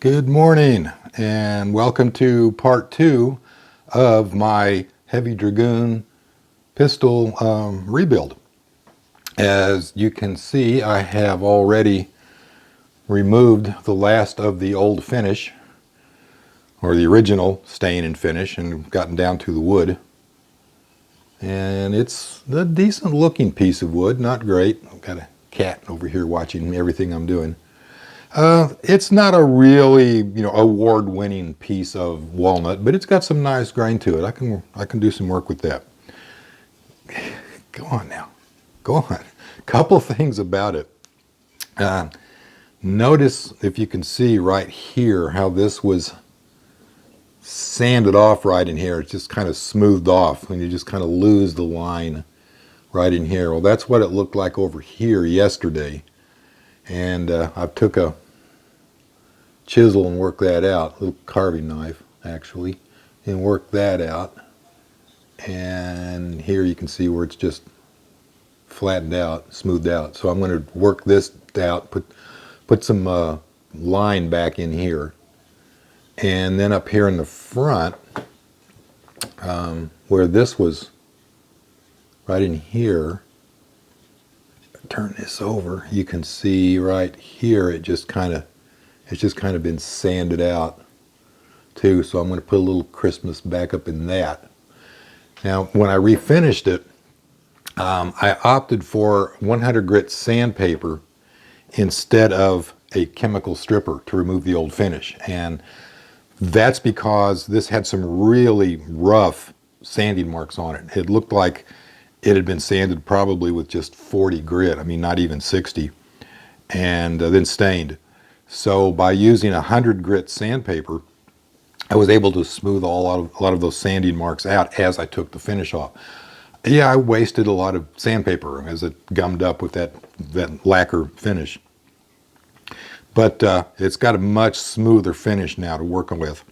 Good morning and welcome to part 2 of my heavy Dragoon pistol rebuild. As you can see, I have already removed the last of the old finish, or the original stain and finish, and gotten down to the wood. And it's a decent looking piece of wood, not great. I've got a cat over here watching everything I'm doing. It's not a really, award-winning piece of walnut, but it's got some nice grain to it. I can do some work with that. Go on now. Go on. Couple things about it. Notice, if you can see right here, how this was sanded off right in here. It's just kind of smoothed off, and you just kind of lose the line right in here. Well, that's what it looked like over here yesterday. And I took a chisel and work that out, a little carving knife actually, and work that out. And here you can see where it's just flattened out, smoothed out. So I'm going to work this out, put some line back in here, and then up here in the front, where this was right in here, turn this over, you can see right here it's just kind of been sanded out too. So I'm going to put a little crispness back up in that. Now when I refinished it, I opted for 100 grit sandpaper instead of a chemical stripper to remove the old finish. And that's because this had some really rough sanding marks on it. It looked like it had been sanded probably with just 40 grit, I mean not even 60, and then stained. So by using 100 grit sandpaper, I was able to smooth a lot of those sanding marks out as I took the finish off. Yeah, I wasted a lot of sandpaper as it gummed up with that lacquer finish. But it's got a much smoother finish now to work with.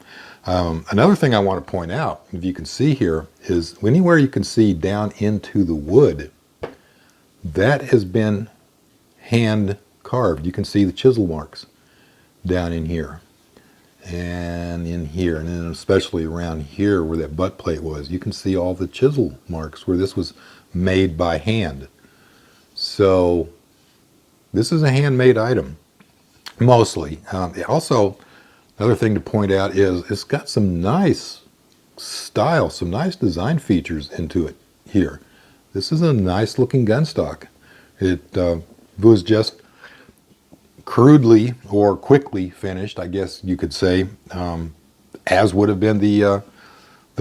Another thing I want to point out, if you can see here, is anywhere you can see down into the wood, that has been hand carved. You can see the chisel marks down in here and in here, and then especially around here where that butt plate was. You can see all the chisel marks where this was made by hand. So this is a handmade item, mostly. Also, another thing to point out is it's got some nice style, some nice design features into it here. This is a nice looking gun stock. It was just crudely or quickly finished, I guess you could say, as would have been the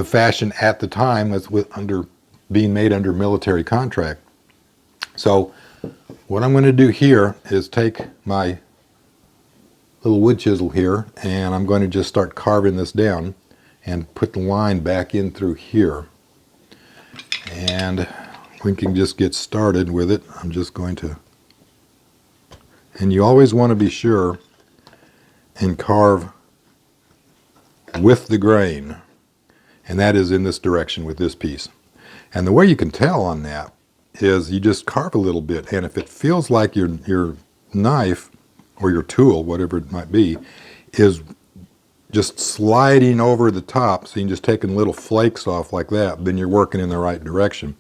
fashion at the time, that's being made under military contract. So what I'm going to do here is take my little wood chisel here, and I'm going to just start carving this down and put the line back in through here. And we can just get started with it. I'm just going to, and you always want to be sure and carve with the grain, and that is in this direction with this piece. And the way you can tell on that is you just carve a little bit, and if it feels like your knife or your tool, whatever it might be, is just sliding over the top, so you're just taking little flakes off like that, then you're working in the right direction.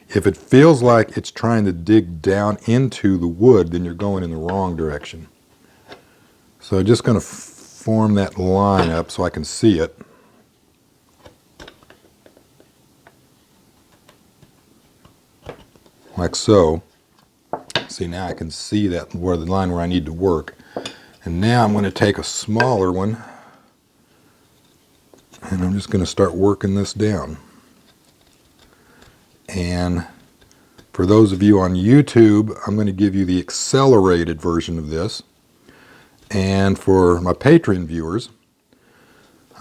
If it feels like it's trying to dig down into the wood, then you're going in the wrong direction. So I'm just going to form that line up so I can see it. Like so. See, now I can see that where the line where I need to work. And now I'm going to take a smaller one, and I'm just going to start working this down. And for those of you on YouTube, I'm going to give you the accelerated version of this. And for my Patreon viewers,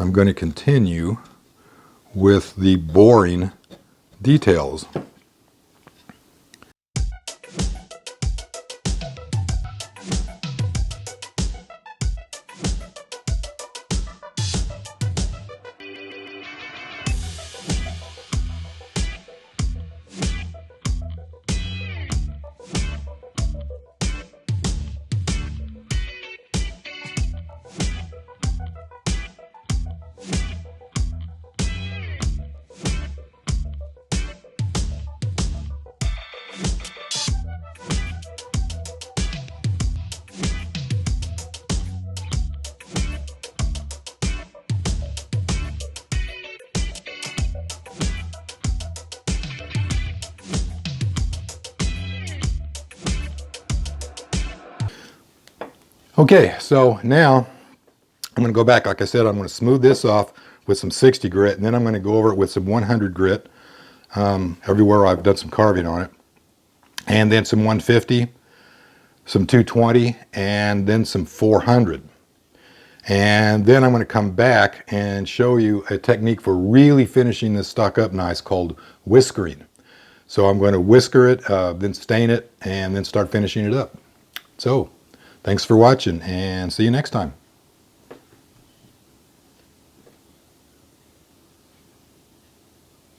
I'm going to continue with the boring details. Okay, so now I'm going to go back. Like I said, I'm going to smooth this off with some 60 grit, and then I'm going to go over it with some 100 grit everywhere I've done some carving on it, and then some 150, some 220, and then some 400. And then I'm going to come back and show you a technique for really finishing this stock up nice called whiskering. So I'm going to whisker it, then stain it, and then start finishing it up. So thanks for watching, and see you next time.